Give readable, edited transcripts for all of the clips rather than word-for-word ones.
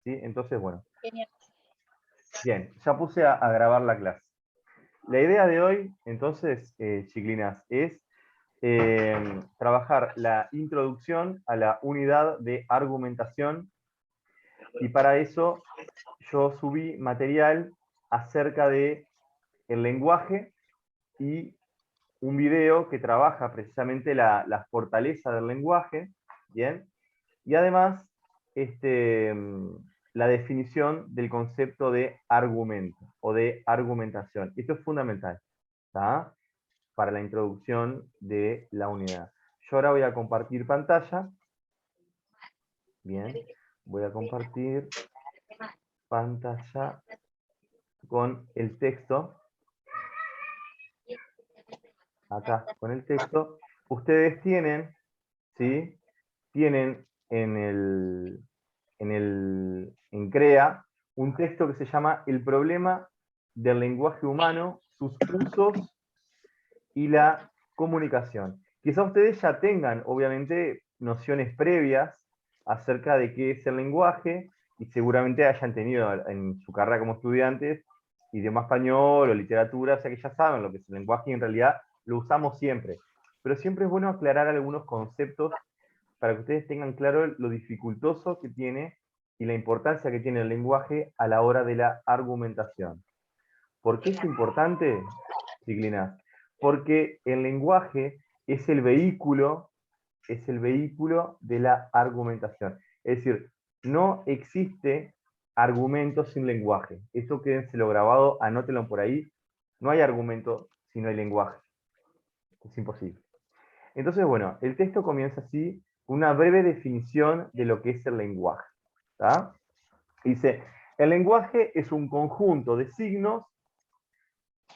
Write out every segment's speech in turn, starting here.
¿sí? Entonces, bueno, Genial. bien, ya puse a grabar la clase. La idea de hoy, entonces, chiquilinas, es trabajar la introducción a la unidad de argumentación, y para eso yo subí material acerca de el lenguaje y un video que trabaja precisamente la fortaleza del lenguaje, ¿bien? Y además, la definición del concepto de argumento o de argumentación. Esto es fundamental, ¿tá? Para la introducción de la unidad. Yo ahora voy a compartir pantalla. Bien, voy a compartir pantalla con el texto. Acá, con el texto. Ustedes tienen, ¿sí? Tienen en CREA un texto que se llama El problema del lenguaje humano, sus usos y la comunicación. Quizá ustedes ya tengan, obviamente, nociones previas acerca de qué es el lenguaje, y seguramente hayan tenido en su carrera como estudiantes idioma español o literatura, o sea que ya saben lo que es el lenguaje y en realidad lo usamos siempre. Pero siempre es bueno aclarar algunos conceptos para que ustedes tengan claro lo dificultoso que tiene y la importancia que tiene el lenguaje a la hora de la argumentación. ¿Por qué es importante, Ciclina? Porque el lenguaje es el vehículo de la argumentación. Es decir, no existe argumento sin lenguaje. Esto quédenselo grabado, anótenlo por ahí. No hay argumento si no hay lenguaje. Es imposible. Entonces, bueno, el texto comienza así, una breve definición de lo que es el lenguaje. ¿Tá? Dice, el lenguaje es un conjunto de signos,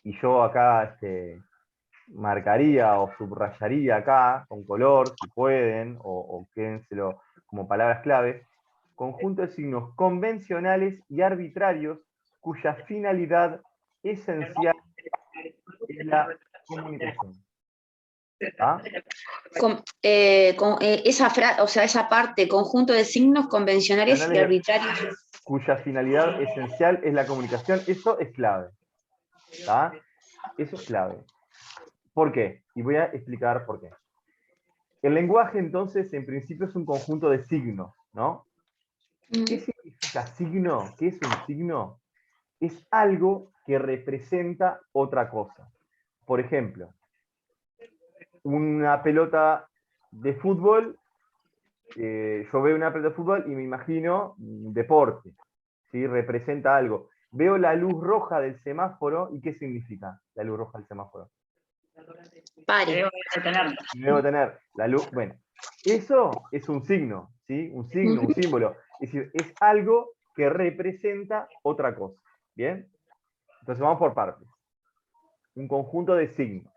y yo acá marcaría o subrayaría acá con color, si pueden, o quédenselo como palabras clave, conjunto de signos convencionales y arbitrarios cuya finalidad esencial es la comunicación. ¿Ah? O sea, esa parte, conjunto de signos convencionales y arbitrarios. Cuya finalidad esencial es la comunicación, eso es clave. ¿Tá? Eso es clave. ¿Por qué? Y voy a explicar por qué. El lenguaje, entonces, en principio es un conjunto de signos, ¿no? ¿Qué significa signo? ¿Qué es un signo? Es algo que representa otra cosa. Por ejemplo, una pelota de fútbol, yo veo una pelota de fútbol y me imagino un deporte, ¿sí? Representa algo. Veo la luz roja del semáforo, ¿y qué significa la luz roja del semáforo? Pare. Debo tener la luz. Bueno, eso es un signo, ¿sí? Un signo, un símbolo. Es decir, es algo que representa otra cosa. ¿Bien? Entonces vamos por partes. Un conjunto de signos.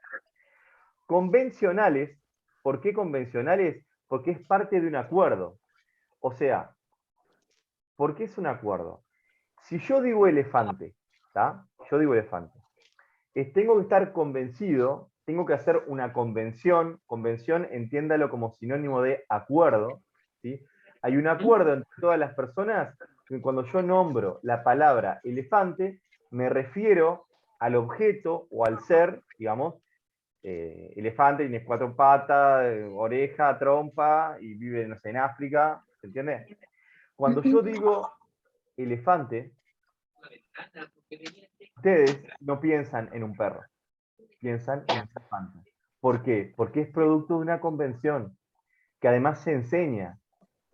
Convencionales. ¿Por qué convencionales? Porque es parte de un acuerdo. O sea, ¿por qué es un acuerdo? Si yo digo elefante, ¿tá? Yo digo elefante. Tengo que estar convencido, tengo que hacer una convención, entiéndalo como sinónimo de acuerdo, ¿sí? Hay un acuerdo entre todas las personas que cuando yo nombro la palabra elefante, me refiero al objeto o al ser, digamos, elefante, tiene 4 patas, oreja, trompa, y vive, no sé, en África, ¿se entiende? Cuando yo digo elefante, ustedes no piensan en un perro, piensan en un elefante. ¿Por qué? Porque es producto de una convención que además se enseña.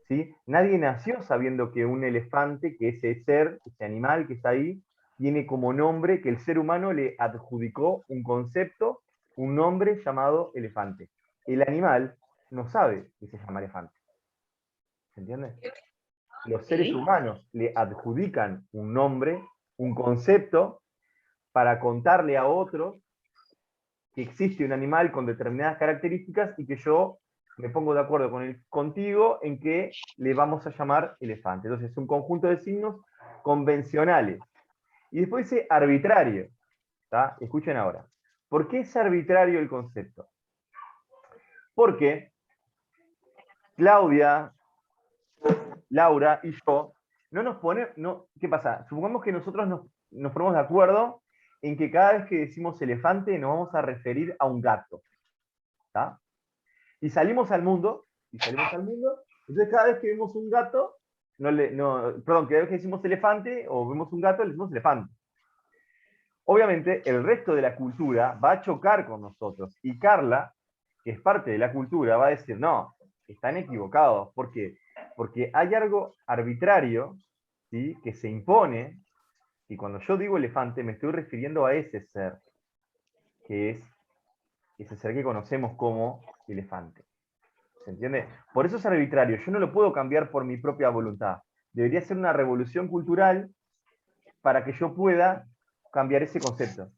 ¿Sí? Nadie nació sabiendo que un elefante, que ese ser, ese animal que está ahí, tiene como nombre que el ser humano le adjudicó un concepto, un nombre llamado elefante. El animal no sabe que se llama elefante. ¿Se entiende? Los seres humanos le adjudican un nombre, un concepto, para contarle a otros que existe un animal con determinadas características y que yo me pongo de acuerdo contigo en que le vamos a llamar elefante. Entonces es un conjunto de signos convencionales. Y después dice arbitrario. ¿Tá? Escuchen ahora. ¿Por qué es arbitrario el concepto? Porque Claudia, Laura y yo no nos pone, no, ¿qué pasa? Supongamos que nosotros nos ponemos de acuerdo en que cada vez que decimos elefante nos vamos a referir a un gato. ¿Está? Y salimos al mundo, entonces cada vez que vemos un gato, perdón, cada vez que decimos elefante o vemos un gato, le decimos elefante. Obviamente, el resto de la cultura va a chocar con nosotros. Y Carla, que es parte de la cultura, va a decir, no, están equivocados. ¿Por qué? Porque hay algo arbitrario, ¿sí?, que se impone, y cuando yo digo elefante me estoy refiriendo a ese ser, que es ese ser que conocemos como elefante. ¿Se entiende? Por eso es arbitrario. Yo no lo puedo cambiar por mi propia voluntad. Debería ser una revolución cultural para que yo pueda cambiar ese concepto.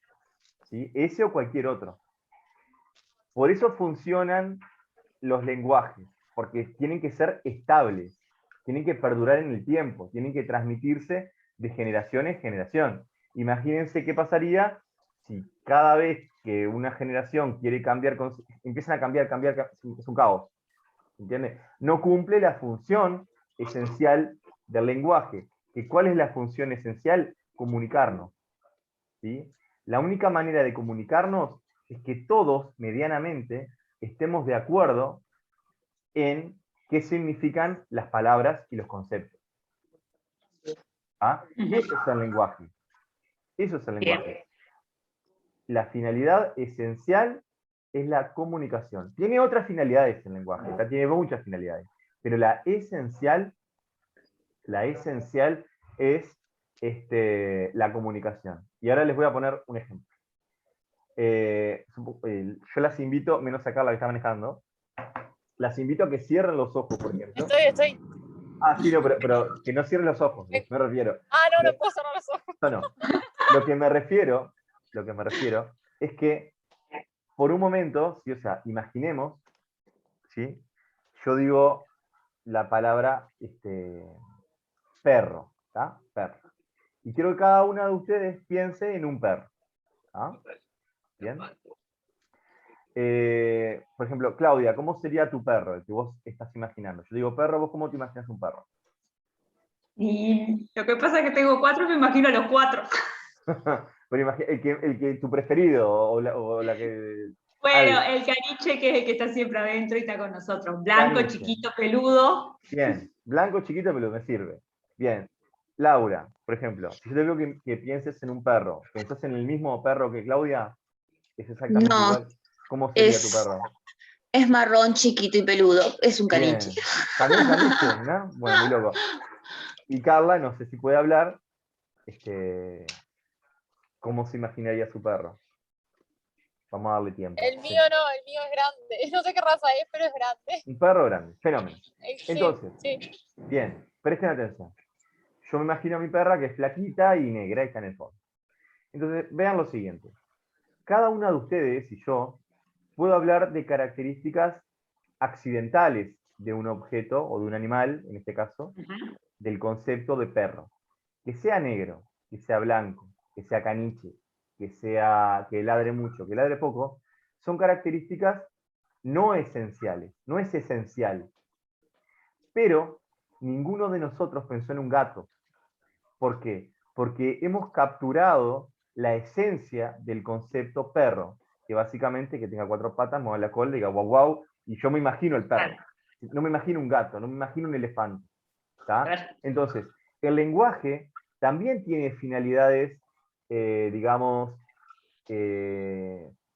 ¿Sí? Ese o cualquier otro. Por eso funcionan los lenguajes, porque tienen que ser estables, tienen que perdurar en el tiempo, tienen que transmitirse de generación en generación. Imagínense qué pasaría si cada vez que una generación quiere cambiar, empiezan a cambiar, es un caos. ¿Entiende? No cumple la función esencial del lenguaje. ¿Cuál es la función esencial? Comunicarnos. ¿Sí? La única manera de comunicarnos es que todos, medianamente, estemos de acuerdo en qué significan las palabras y los conceptos. ¿Ah? Eso es el lenguaje. Eso es el lenguaje. La finalidad esencial es la comunicación. Tiene otras finalidades el lenguaje, tiene muchas finalidades, pero la esencial es la comunicación. Y ahora les voy a poner un ejemplo. Yo las invito, menos a Carla que está manejando, las invito a que cierren los ojos, por ejemplo. Estoy. Ah, sí, no, pero que no cierren los ojos, me refiero. No puedo cerrar los ojos. No. Lo que me refiero es que por un momento, ¿sí? O sea, imaginemos, ¿sí? Yo digo la palabra perro, ¿tá? Perro. Y quiero que cada una de ustedes piense en un perro. ¿Ah? ¿Bien? Por ejemplo, Claudia, ¿cómo sería tu perro, el que vos estás imaginando? Yo digo perro, ¿vos cómo te imaginas un perro? Y lo que pasa es que tengo 4, me imagino a los 4. Pero el que tu preferido, o la que... Bueno, el caniche que es el que está siempre adentro y está con nosotros. Blanco, Caniche. chiquito, peludo. Bien, blanco, chiquito, pero me sirve. Bien. Laura, por ejemplo, si yo te digo que pienses en un perro, ¿pensás en el mismo perro que Claudia? ¿Es exactamente No, igual? ¿Cómo sería tu es, perro? es marrón, chiquito y peludo. Es un caniche. Bien. También caniche, ¿no? Bueno, muy loco. Y Carla, no sé si puede hablar, ¿cómo se imaginaría su perro? Vamos a darle tiempo. El mío no, el mío es grande. No sé qué raza es, pero es grande. Un perro grande, fenómeno. Sí, Entonces, sí. bien, presten atención. Yo me imagino a mi perra que es flaquita y negra y está en el fondo. Entonces, vean lo siguiente. Cada una de ustedes y yo puedo hablar de características accidentales de un objeto o de un animal, en este caso, del concepto de perro. Que sea negro, que sea blanco, que sea caniche, que ladre mucho, que ladre poco, son características no esenciales, no es esencial. Pero ninguno de nosotros pensó en un gato. ¿Por qué? Porque hemos capturado la esencia del concepto perro, que básicamente que tenga 4 patas, mueva la cola, diga guau guau, y yo me imagino el perro. No me imagino un gato, no me imagino un elefante. ¿Tá? Entonces, el lenguaje también tiene finalidades, digamos,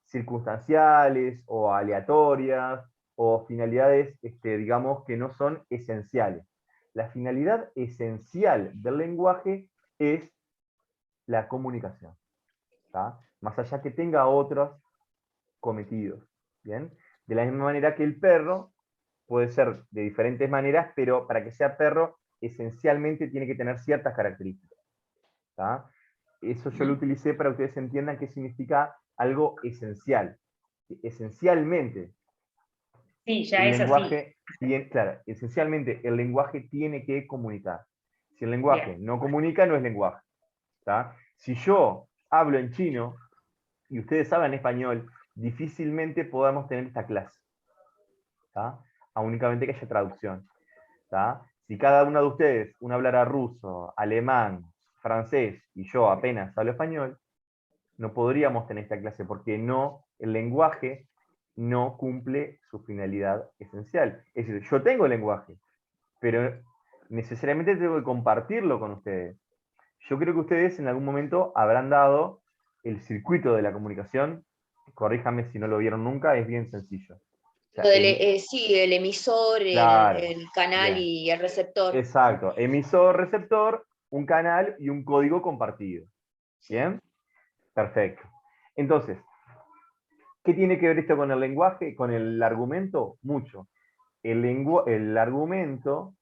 circunstanciales o aleatorias, o finalidades, digamos, que no son esenciales. La finalidad esencial del lenguaje es la comunicación, ¿tá? Más allá que tenga otros cometidos, ¿bien? De la misma manera que el perro puede ser de diferentes maneras, pero para que sea perro, esencialmente tiene que tener ciertas características, ¿tá? Eso yo lo utilicé para que ustedes entiendan qué significa algo esencial. Esencialmente, Sí, ya el es lenguaje tiene, claro, esencialmente el lenguaje tiene que comunicar. Si el lenguaje Bien. no comunica, no es lenguaje. ¿Tá? Si yo hablo en chino y ustedes hablan español, difícilmente podamos tener esta clase. ¿Tá? Únicamente que haya traducción. ¿Tá? Si cada uno de ustedes, uno hablara ruso, alemán, francés, y yo apenas hablo español, no podríamos tener esta clase, porque el lenguaje no cumple su finalidad esencial. Es decir, yo tengo lenguaje, pero necesariamente tengo que compartirlo con ustedes. Yo creo que ustedes en algún momento habrán dado el circuito de la comunicación. Corríjame si no lo vieron nunca, es bien sencillo. O sea, Sí, el emisor, claro, el canal bien. y el receptor. Exacto, emisor, receptor, un canal y un código compartido. Sí. ¿Bien? Perfecto. Entonces, ¿qué tiene que ver esto con el lenguaje, con el argumento? Mucho. El argumento,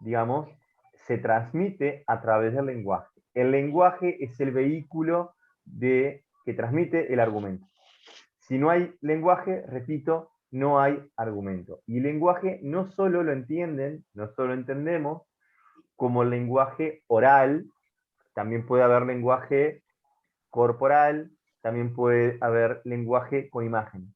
digamos, se transmite a través del lenguaje. El lenguaje es el vehículo que transmite el argumento. Si no hay lenguaje, repito, no hay argumento. Y el lenguaje no solo lo entienden, no solo lo entendemos como el lenguaje oral, también puede haber lenguaje corporal, también puede haber lenguaje con imagen.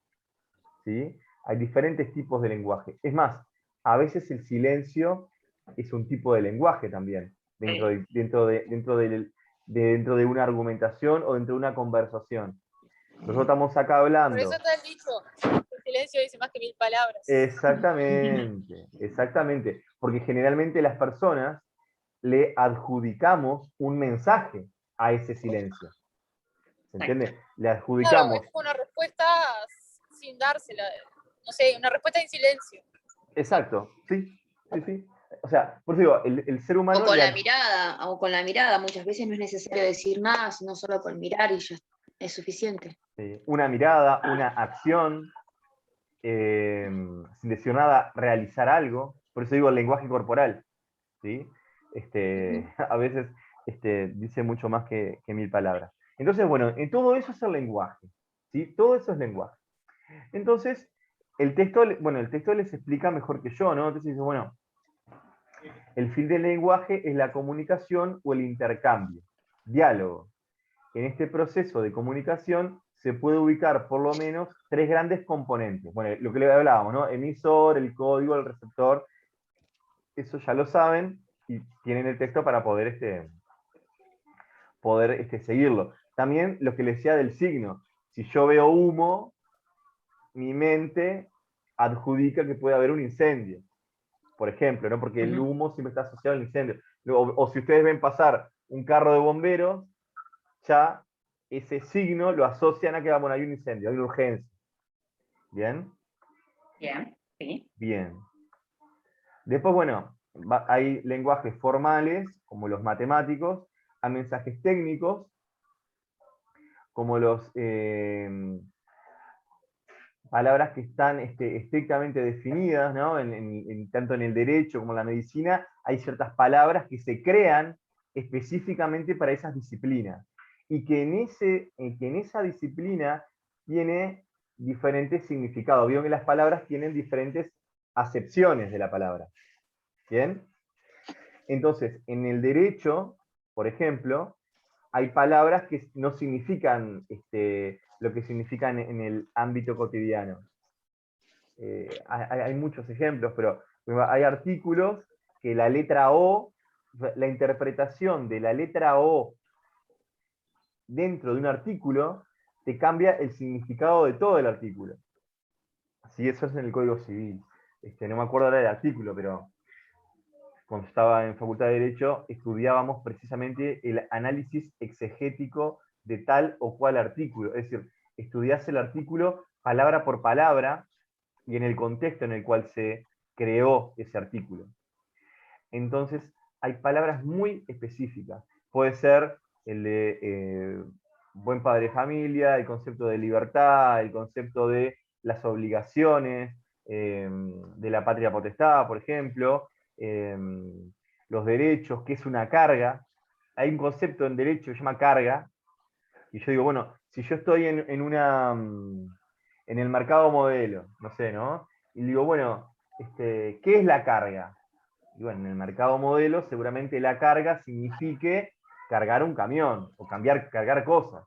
¿Sí? Hay diferentes tipos de lenguaje. Es más, a veces el silencio es un tipo de lenguaje también, dentro de una argumentación o dentro de una conversación. Nosotros estamos acá Por eso hablando. está el dicho, el silencio dice más que 1000 palabras. Exactamente, exactamente. Porque generalmente las personas le adjudicamos un mensaje a ese silencio. ¿Se entiende? Le Claro, adjudicamos. es una respuesta sin dársela, no sé, una respuesta en silencio. Exacto, sí, sí, sí. O sea, por eso digo, el ser humano O con la mirada, muchas veces no es necesario decir nada, sino solo con mirar y ya es suficiente. una mirada, una acción, sin decir nada, realizar algo. Por eso digo el lenguaje corporal. ¿Sí? A veces dice mucho más que 1000 palabras. Entonces, bueno, en todo eso es el lenguaje. ¿Sí? Todo eso es lenguaje. Entonces, el texto les explica mejor que yo, ¿no? Entonces dice, bueno, el fin del lenguaje es la comunicación o el intercambio, diálogo. En este proceso de comunicación se puede ubicar por lo menos tres grandes componentes. Bueno, lo que le hablábamos, ¿no? Emisor, el código, el receptor, eso ya lo saben y tienen el texto para poder, seguirlo. También lo que les decía del signo. Si yo veo humo, mi mente adjudica que puede haber un incendio, por ejemplo, ¿no? Porque el humo siempre está asociado al incendio. O si ustedes ven pasar un carro de bomberos, ya ese signo lo asocian a que bueno, hay un incendio, hay una urgencia. ¿Bien? Bien, sí. Bien. Después, bueno, hay lenguajes formales, como los matemáticos, hay mensajes técnicos, como los palabras que están estrictamente definidas, ¿no? Tanto en el derecho como en la medicina, hay ciertas palabras que se crean específicamente para esas disciplinas. Y que en esa disciplina tiene diferentes significados. Vieron que las palabras tienen diferentes acepciones de la palabra. ¿Bien? Entonces, en el derecho, por ejemplo, hay palabras que no significan lo que significan en el ámbito cotidiano. Hay muchos ejemplos, pero hay artículos que la letra O, la interpretación de la letra O dentro de un artículo, te cambia el significado de todo el artículo. Así eso es en el Código Civil. No me acuerdo ahora del artículo, pero cuando estaba en Facultad de Derecho, estudiábamos precisamente el análisis exegético de tal o cual artículo. Es decir, estudiás el artículo palabra por palabra y en el contexto en el cual se creó ese artículo. Entonces, hay palabras muy específicas. Puede ser el de buen padre de familia, el concepto de libertad, el concepto de las obligaciones, de la patria potestad, por ejemplo, los derechos, que es una carga. Hay un concepto en derecho que se llama carga, y yo digo, bueno, si yo estoy en el mercado modelo, no sé, ¿no? Y digo, bueno, ¿qué es la carga? Y bueno, en el mercado modelo seguramente la carga signifique cargar un camión o cargar cosas.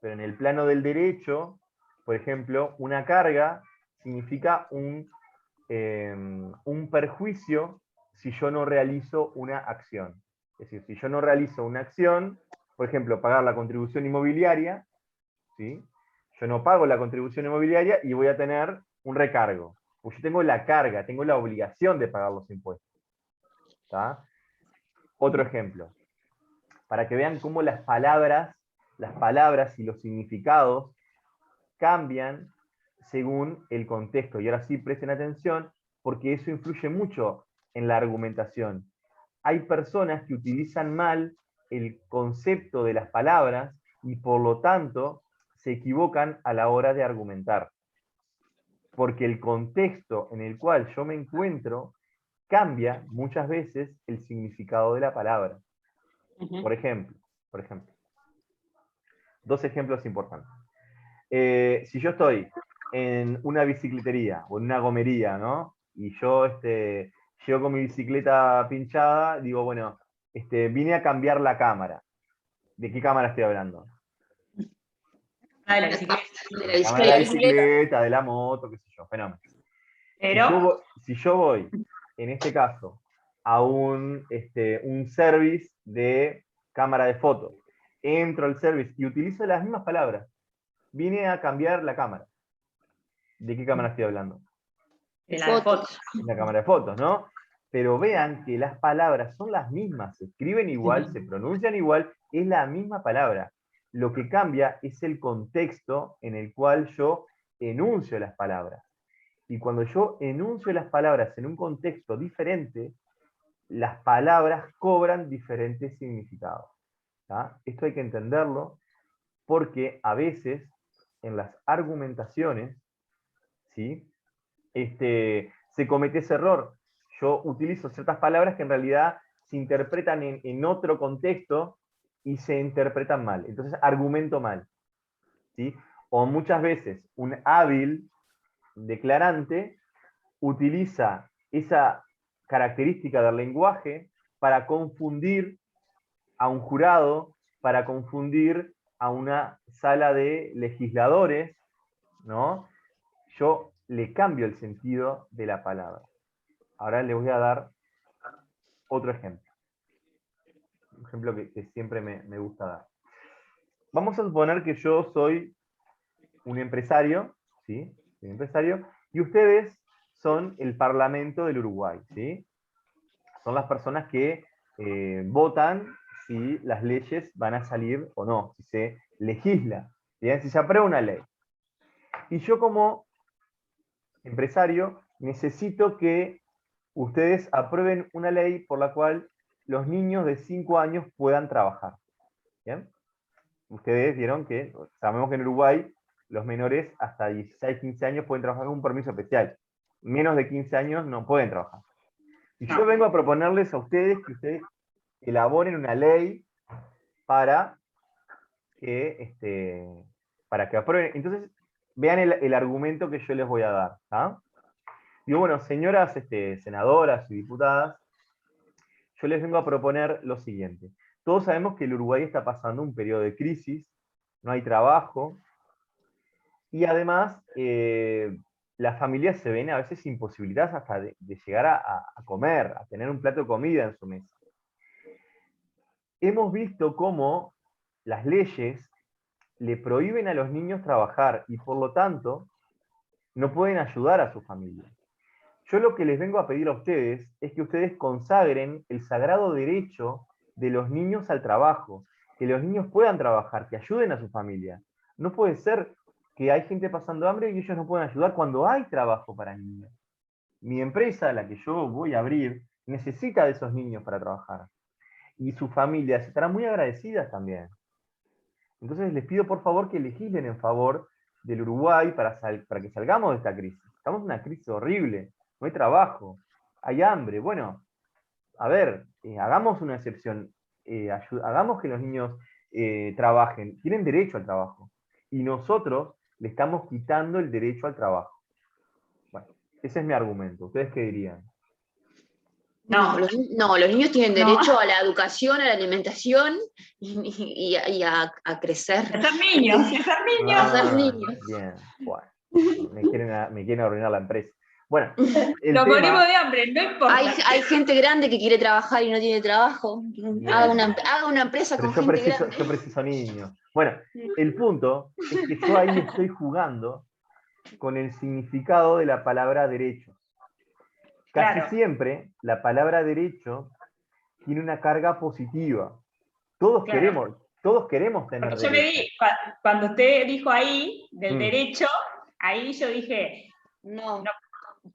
Pero en el plano del derecho, por ejemplo, una carga significa un perjuicio si yo no realizo una acción. Es decir, si yo no realizo una acción, por ejemplo, pagar la contribución inmobiliaria, ¿sí? Yo no pago la contribución inmobiliaria y voy a tener un recargo. Pues yo tengo la carga, tengo la obligación de pagar los impuestos. ¿Tá? Otro ejemplo, para que vean cómo las palabras y los significados cambian según el contexto. Y ahora sí presten atención, porque eso influye mucho en la argumentación. Hay personas que utilizan mal el concepto de las palabras y por lo tanto se equivocan a la hora de argumentar. Porque el contexto en el cual yo me encuentro cambia muchas veces el significado de la palabra. Por ejemplo, dos ejemplos importantes. Si yo estoy en una bicicletería o en una gomería, ¿no? Y yo llego con mi bicicleta pinchada, digo, bueno, vine a cambiar la cámara. ¿De qué cámara estoy hablando? De la bicicleta. De la La cámara de la bicicleta. bicicleta, de la moto, qué sé yo, fenómeno. Pero, Si yo voy, en este caso, a un service de cámara de fotos, entro al service y utilizo las mismas palabras, vine a cambiar la cámara. ¿De qué cámara estoy hablando? de la de fotos. La cámara de fotos, ¿no? Pero vean que las palabras son las mismas, se escriben igual, se pronuncian igual, es la misma palabra. Lo que cambia es el contexto en el cual yo enuncio las palabras. Y cuando yo enuncio las palabras en un contexto diferente, las palabras cobran diferentes significados. ¿Tá? Esto hay que entenderlo porque a veces en las argumentaciones, ¿sí? Se comete ese error. Yo utilizo ciertas palabras que en realidad se interpretan en otro contexto y se interpretan mal. Entonces argumento mal. ¿Sí? O muchas veces un hábil declarante utiliza esa característica del lenguaje para confundir a un jurado, para confundir a una sala de legisladores, ¿no? Yo le cambio el sentido de la palabra. Ahora les voy a dar otro ejemplo. Un ejemplo que siempre me gusta dar. Vamos a suponer que yo soy un empresario, ¿sí? Un empresario, y ustedes son el Parlamento del Uruguay, ¿sí? Son las personas que votan si las leyes van a salir o no, si se legisla, ¿bien? Si se aprueba una ley. Y yo como empresario necesito que ustedes aprueben una ley por la cual los niños de 5 años puedan trabajar. ¿Bien? Ustedes vieron que, sabemos que en Uruguay los menores hasta 16, 15 años pueden trabajar con un permiso especial. Menos de 15 años no pueden trabajar. Y yo vengo a proponerles a ustedes que ustedes elaboren una ley para que aprueben. Entonces, vean el argumento que yo les voy a dar. ¿tá? Digo, bueno, señoras senadoras y diputadas, yo les vengo a proponer lo siguiente. Todos sabemos que el Uruguay está pasando un periodo de crisis, no hay trabajo, y además las familias se ven a veces imposibilitadas hasta de llegar a comer, a tener un plato de comida en su mesa. Hemos visto cómo las leyes le prohíben a los niños trabajar y por lo tanto no pueden ayudar a su familia. Yo lo que les vengo a pedir a ustedes es que ustedes consagren el sagrado derecho de los niños al trabajo, que los niños puedan trabajar, que ayuden a su familia. No puede ser que hay gente pasando hambre y ellos no pueden ayudar cuando hay trabajo para niños. Mi empresa, la que yo voy a abrir, necesita de esos niños para trabajar. Y sus familias estarán muy agradecidas también. Entonces les pido por favor que legislen en favor del Uruguay para que salgamos de esta crisis. Estamos en una crisis horrible, no hay trabajo, hay hambre. Bueno, a ver, hagamos una excepción, hagamos que los niños trabajen, tienen derecho al trabajo. Y nosotros le estamos quitando el derecho al trabajo. Bueno, ese es mi argumento. ¿Ustedes qué dirían? No, los niños tienen derecho a la educación, a la alimentación y a crecer. A ser niños, a ser niños. A ser niños. Bien, bueno, me quieren arruinar la empresa. Bueno, el Nos tema- morimos de hambre, no importa. Hay gente grande que quiere trabajar y no tiene trabajo. Haga una empresa pero con gente yo grande. preciso niños. Bueno, el punto es que yo ahí estoy jugando con el significado de la palabra derecho. Casi Claro. siempre la palabra derecho tiene una carga positiva. Todos Claro. queremos tener Porque yo derecho. cuando usted dijo ahí, del Mm. derecho, ahí yo dije, No.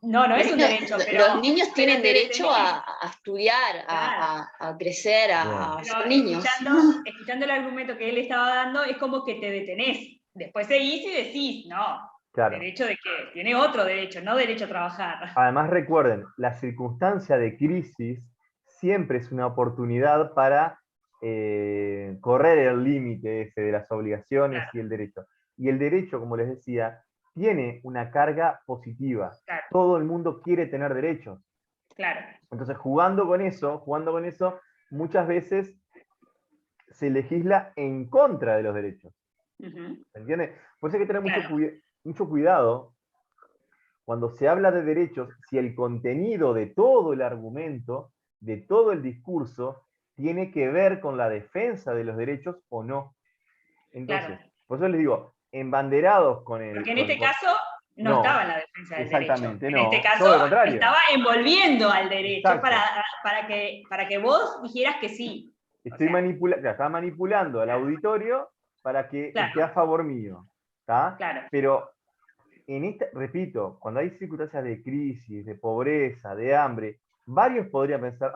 no es un derecho, pero... Los niños tienen pero derecho tenés- a estudiar, Claro. a crecer, Bien. a Pero ser niños. escuchando el argumento que él estaba dando, es como que te detenés. Después seguís y decís, no, Claro. ¿derecho de qué? Tiene otro derecho, no derecho a trabajar. Además, recuerden, la circunstancia de crisis siempre es una oportunidad para correr el límite ese de las obligaciones Claro. y el derecho. Y el derecho, como les decía, tiene una carga positiva. Claro. Todo el mundo quiere tener derechos. Claro. Entonces, jugando con eso, muchas veces se legisla en contra de los derechos. Ujú. ¿Se entiende? Por eso hay que tener Claro. mucho cuidado cuando se habla de derechos, si el contenido de todo el argumento, de todo el discurso, tiene que ver con la defensa de los derechos o no. Entonces, Claro. por eso les digo, embanderados con el... Porque en este caso no estaba en la defensa del derecho. Exactamente, En no. este caso Todo lo contrario. estaba envolviendo al derecho Exacto. para que vos dijeras que sí. Está manipulando al auditorio para que Claro. esté a favor mío. ¿Tá? Claro. Pero repito, cuando hay circunstancias de crisis, de pobreza, de hambre, varios podrían pensar,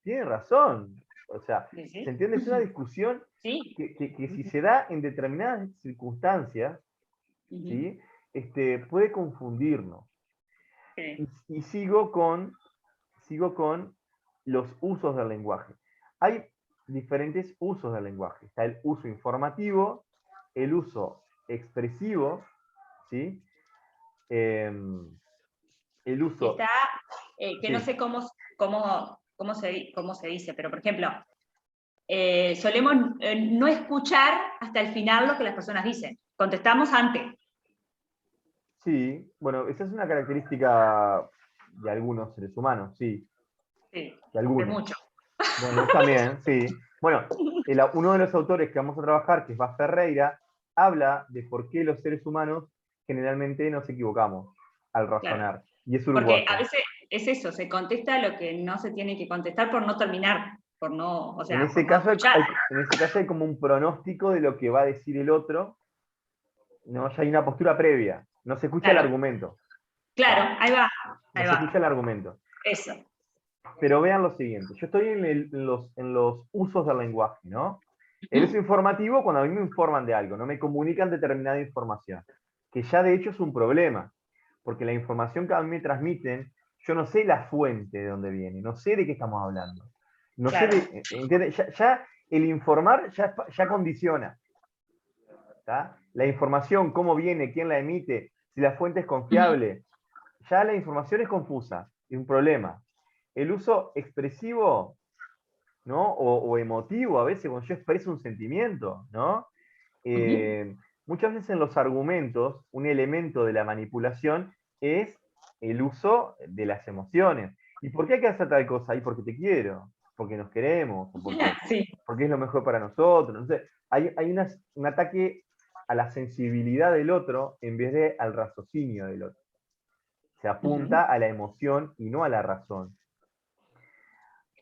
tienen razón. O sea, Sí, sí. ¿se entiende? Es una discusión Sí. que si se da en determinadas circunstancias, Ujú. ¿sí? Puede confundirnos. Sí. Y sigo con los usos del lenguaje. Hay diferentes usos del lenguaje. Está el uso informativo, el uso expresivo, ¿sí? El uso... Está, que no Sí. sé cómo se dice, pero por ejemplo, solemos no escuchar hasta el final lo que las personas dicen. Contestamos antes. Sí, bueno, esa es una característica de algunos seres humanos, sí. Sí, De algunos. de muchos. Bueno, también, sí. Bueno, uno de los autores que vamos a trabajar, que es Vaz Ferreira, habla de por qué los seres humanos generalmente nos equivocamos al razonar. Claro. Y es Porque uruguayo. a veces es eso, se contesta lo que no se tiene que contestar por no terminar, por no, o sea, En por ese no caso escuchar. hay como un pronóstico de lo que va a decir el otro, ¿no? Ya hay una postura previa, no se escucha el Claro. argumento. Claro, ahí va. No se escucha el argumento. Eso. Pero vean lo siguiente, yo estoy en los usos del lenguaje, ¿no? El uso informativo, cuando a mí me informan de algo, no me comunican determinada información, que ya de hecho es un problema, porque la información que a mí me transmiten, yo no sé la fuente de dónde viene, no sé de qué estamos hablando. No Claro. sé ¿entiendes? Ya el informar ya condiciona. ¿Tá? La información, cómo viene, quién la emite, si la fuente es confiable, ya la información es confusa, es un problema. El uso expresivo, ¿no? O emotivo, a veces cuando yo expreso un sentimiento, ¿no? Muchas veces en los argumentos, un elemento de la manipulación es el uso de las emociones. ¿Y por qué hay que hacer tal cosa? Y porque te quiero, porque nos queremos, o Sí. porque es lo mejor para nosotros. Entonces, hay un ataque a la sensibilidad del otro en vez de al raciocinio del otro. Se apunta a la emoción y no a la razón.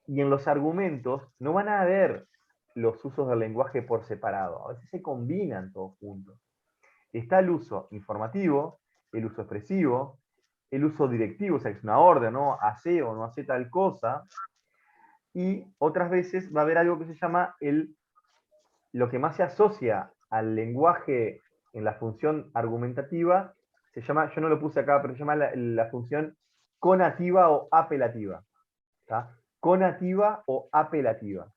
Y en los argumentos no van a haber los usos del lenguaje por separado. A veces se combinan todos juntos. Está el uso informativo, el uso expresivo, el uso directivo, o sea, que es una orden, ¿no? Hace o no hace tal cosa. Y otras veces va a haber algo que se llama lo que más se asocia al lenguaje en la función argumentativa, se llama, yo no lo puse acá, pero se llama la función conativa o apelativa. ¿Tá? Conativa o apelativa.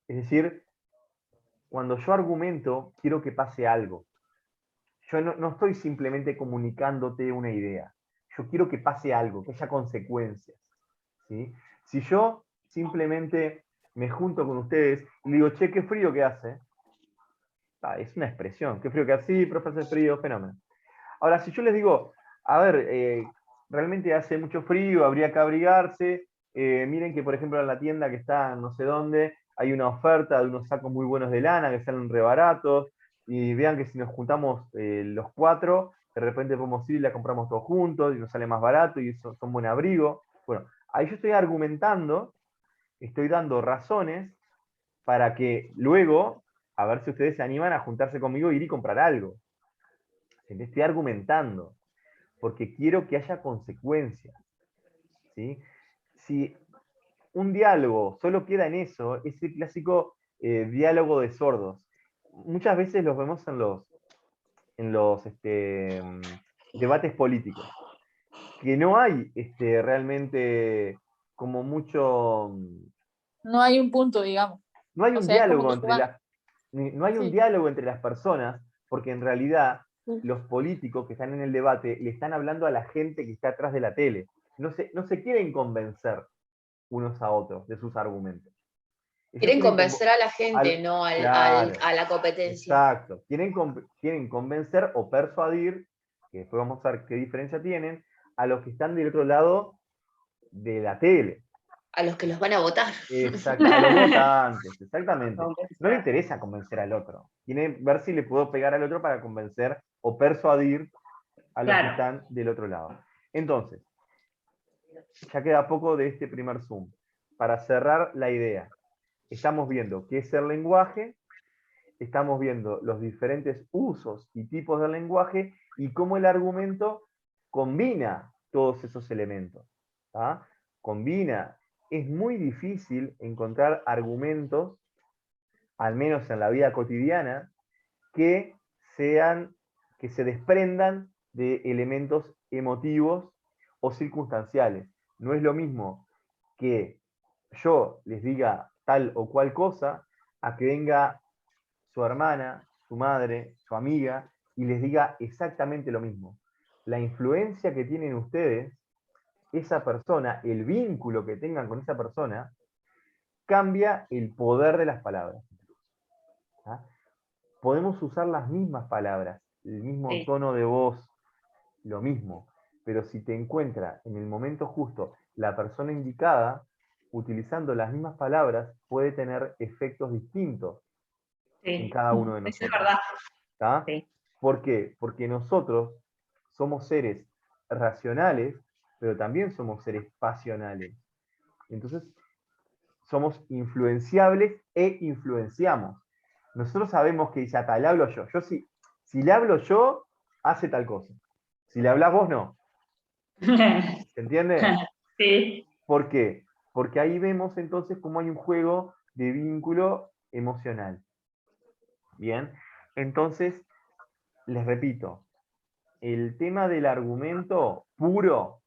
Es decir, cuando yo argumento, quiero que pase algo. Yo no estoy simplemente comunicándote una idea. Yo quiero que pase algo, que haya consecuencias. ¿Sí? Si yo simplemente me junto con ustedes y digo, che, qué frío que hace, es una expresión. Qué frío que hace, sí, profe, hace frío, fenómeno. Ahora, si yo les digo, a ver, realmente hace mucho frío, habría que abrigarse. Miren que, por ejemplo, en la tienda que está no sé dónde, hay una oferta de unos sacos muy buenos de lana que salen re baratos. Y vean que si nos juntamos los 4, de repente podemos ir y la compramos todos juntos y nos sale más barato y eso son buen abrigo. Bueno, ahí yo estoy argumentando, estoy dando razones para que luego, a ver si ustedes se animan a juntarse conmigo e ir y comprar algo. Estoy argumentando, porque quiero que haya consecuencias. ¿Sí? Si un diálogo solo queda en eso, ese clásico diálogo de sordos, muchas veces los vemos en los debates políticos, que no hay realmente como mucho, No hay un punto, digamos. no hay O un sea, es como diálogo que se entre van. las, no hay un Sí, diálogo entre las personas, porque en realidad sí. los políticos que están en el debate le están hablando a la gente que está atrás de la tele. No se quieren convencer unos a otros de sus argumentos. Ellos Quieren quieren convencer a la gente, no claro, a la competencia. exacto. Quieren convencer o persuadir, que después vamos a ver qué diferencia tienen, a los que están del otro lado de la tele. A los que los van a votar. Exacto, a los votantes, exactamente. No le interesa convencer al otro. Quiere ver si le puedo pegar al otro para convencer o persuadir a los que Claro. están del otro lado. Entonces, ya queda poco de este primer Zoom. Para cerrar la idea, estamos viendo qué es el lenguaje, estamos viendo los diferentes usos y tipos del lenguaje y cómo el argumento combina todos esos elementos. ¿tá? Combina. Es muy difícil encontrar argumentos, al menos en la vida cotidiana, que que se desprendan de elementos emotivos o circunstanciales. No es lo mismo que yo les diga tal o cual cosa a que venga su hermana, su madre, su amiga, y les diga exactamente lo mismo. La influencia que tienen ustedes, esa persona, el vínculo que tengan con esa persona, cambia el poder de las palabras. ¿tá? Podemos usar las mismas palabras, el mismo Sí. tono de voz, lo mismo, pero si te encuentra en el momento justo la persona indicada, utilizando las mismas palabras, puede tener efectos distintos en Sí. cada uno de Eso es nosotros. verdad. ¿tá? Sí. ¿Por qué? Porque nosotros somos seres racionales, pero también somos seres pasionales. Entonces, somos influenciables e influenciamos. Nosotros sabemos que dice, le hablo yo. Si le hablo yo, hace tal cosa. Si le hablas vos, no. ¿Se entiende? Sí. ¿Por qué? Porque ahí vemos entonces cómo hay un juego de vínculo emocional. Bien, entonces, les repito, el tema del argumento puro,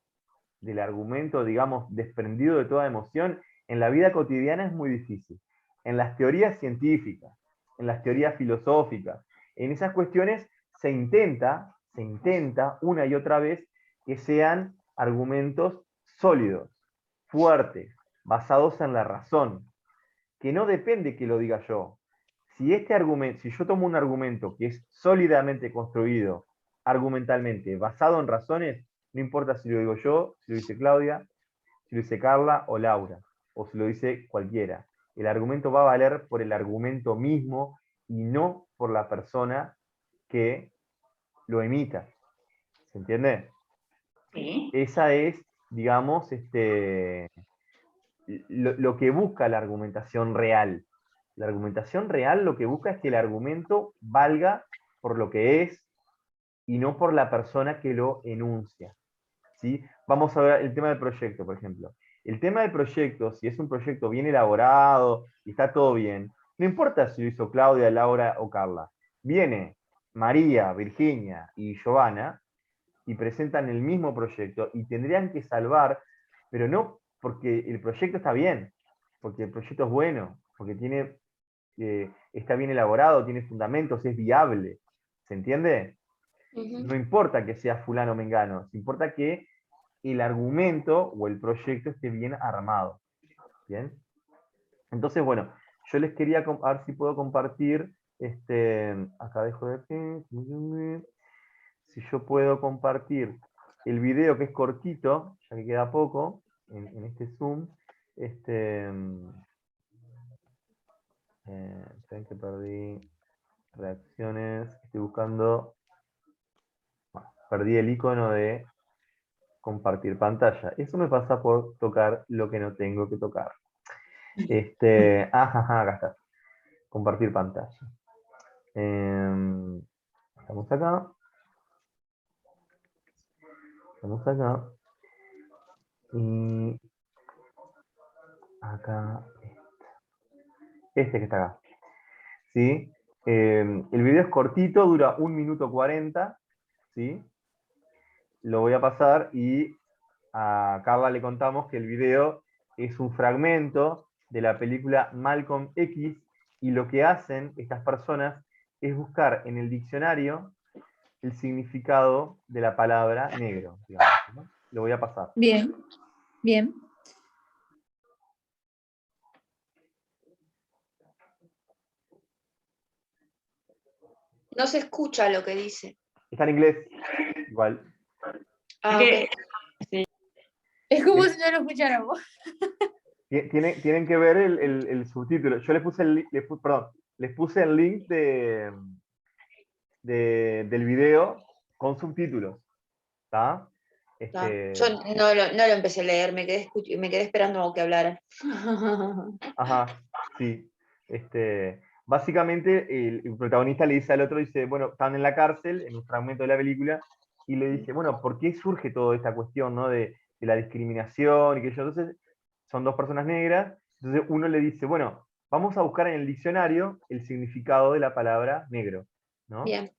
del argumento, digamos, desprendido de toda emoción, en la vida cotidiana es muy difícil. En las teorías científicas, en las teorías filosóficas, en esas cuestiones se intenta una y otra vez que sean argumentos sólidos, fuertes, basados en la razón, que no depende que lo diga yo. Si yo tomo un argumento que es sólidamente construido, argumentalmente, basado en razones, no importa si lo digo yo, si lo dice Claudia, si lo dice Carla o Laura, o si lo dice cualquiera. El argumento va a valer por el argumento mismo y no por la persona que lo emita. ¿Se entiende? Sí. Esa es, digamos, lo que busca la argumentación real. La argumentación real lo que busca es que el argumento valga por lo que es y no por la persona que lo enuncia. ¿sí? Vamos a ver el tema del proyecto, por ejemplo. El tema del proyecto, si es un proyecto bien elaborado y está todo bien, no importa si lo hizo Claudia, Laura o Carla. Viene María, Virginia y Giovanna y presentan el mismo proyecto y tendrían que salvar, pero no porque el proyecto está bien, porque el proyecto es bueno, porque está bien elaborado, tiene fundamentos, es viable. ¿Se entiende? No importa que sea fulano o mengano, importa que el argumento o el proyecto esté bien armado. ¿Bien? Entonces, bueno, yo les quería a ver si puedo compartir, acá dejo de aquí, si yo puedo compartir el video que es cortito, ya que queda poco, en este Zoom, esperen que perdí reacciones, estoy buscando, bueno, perdí el icono de compartir pantalla. Eso me pasa por tocar lo que no tengo que tocar. Acá está. Compartir pantalla. Estamos acá. Estamos acá. Y acá. Este que está acá. ¿Sí? El video es cortito, dura 1 minuto 40. ¿Sí? Lo voy a pasar y a Carla le contamos que el video es un fragmento de la película Malcolm X, y lo que hacen estas personas es buscar en el diccionario el significado de la palabra negro, digamos, ¿no? Lo voy a pasar. Bien, bien. No se escucha lo que dice. Está en inglés, igual. Ah, que- ok. Es como Sí. si no lo escucháramos. Tienen que ver el subtítulo. Yo les puse les puse el link del video con subtítulos. ¿Está? Yo no lo empecé a leer, me quedé esperando que hablara. Ajá, sí. Básicamente, el protagonista le dice al otro, dice, bueno, están en la cárcel, en un fragmento de la película, y le dice, bueno, ¿por qué surge toda esta cuestión, ¿no? de la discriminación y que yo? Entonces, son dos personas negras, entonces uno le dice, bueno, vamos a buscar en el diccionario el significado de la palabra negro, ¿no? Bien.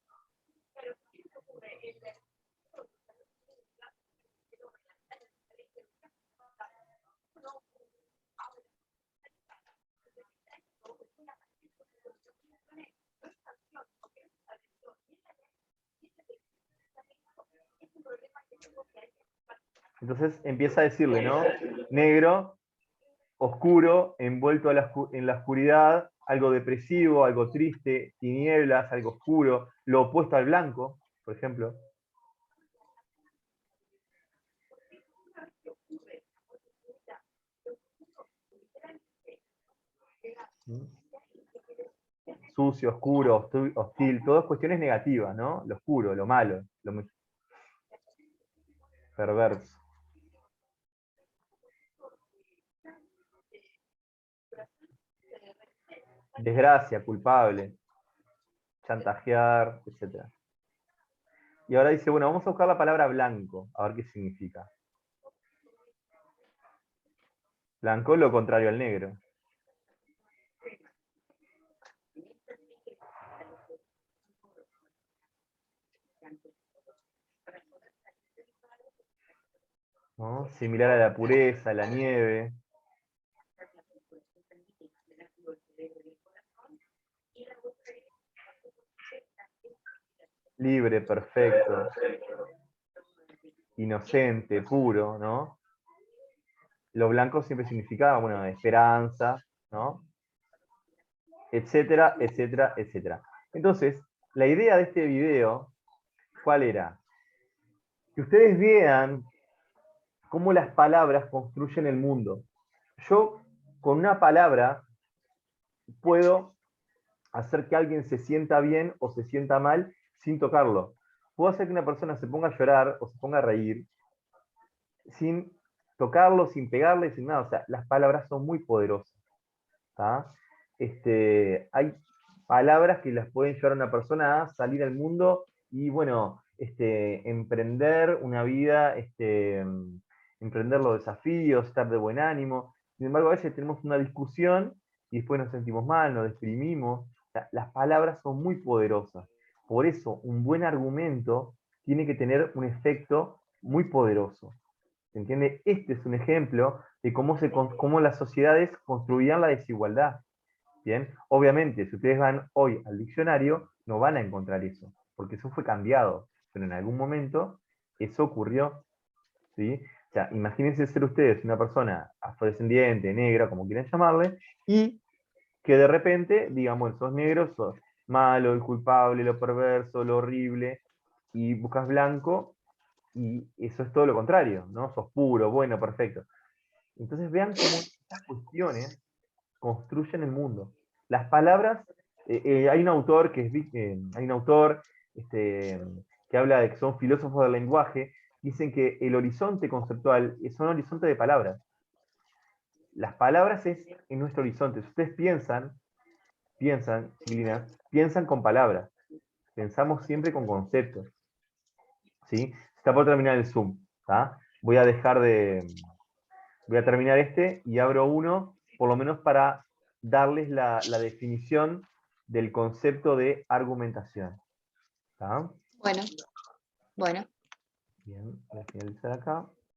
Entonces empieza a decirle, ¿no? Negro, oscuro, envuelto en la oscuridad, algo depresivo, algo triste, tinieblas, algo oscuro, lo opuesto al blanco, por ejemplo. Sucio, oscuro, hostil, todas cuestiones negativas, ¿no? Lo oscuro, lo malo, lo perverso. Desgracia, culpable, chantajear, etc. Y ahora dice, bueno, vamos a buscar la palabra blanco, a ver qué significa. Blanco, lo contrario al negro. ¿No? Similar a la pureza, a la nieve. Libre, perfecto. Inocente, puro, ¿no? Lo blanco siempre significaba, bueno, esperanza, ¿no? Etcétera, etcétera, etcétera. Entonces, la idea de este video, ¿cuál era? Que ustedes vean cómo las palabras construyen el mundo. Yo, con una palabra, puedo hacer que alguien se sienta bien o se sienta mal sin tocarlo. Puedo hacer que una persona se ponga a llorar o se ponga a reír sin tocarlo, sin pegarle, sin nada. O sea, las palabras son muy poderosas. ¿Tá? Hay palabras que las pueden llevar a una persona a salir al mundo y, bueno, emprender una vida, emprender los desafíos, estar de buen ánimo. Sin embargo, a veces tenemos una discusión y después nos sentimos mal, nos deprimimos. O sea, las palabras son muy poderosas. Por eso, un buen argumento tiene que tener un efecto muy poderoso. ¿Se entiende? Este es un ejemplo de cómo las sociedades construían la desigualdad. ¿Bien? Obviamente, si ustedes van hoy al diccionario, no van a encontrar eso, porque eso fue cambiado, pero en algún momento eso ocurrió. ¿Sí? O sea, imagínense ser ustedes una persona afrodescendiente, negra, como quieran llamarle, y que de repente digan, bueno, sos negro, sos malo, el culpable, lo perverso, lo horrible, y buscas blanco, y eso es todo lo contrario, ¿no? Sos puro, bueno, perfecto. Entonces vean cómo estas cuestiones construyen el mundo. Las palabras, hay un autor que habla de que son filósofos del lenguaje, dicen que el horizonte conceptual es un horizonte de palabras. Las palabras es en nuestro horizonte. Si ustedes piensan, chiquilinas, piensan con palabras. Pensamos siempre con conceptos. ¿Sí? Está por terminar el Zoom. ¿tá? Voy a terminar este y abro uno, por lo menos para darles la definición del concepto de argumentación. ¿tá? Bueno, bueno. Bien, voy a finalizar acá.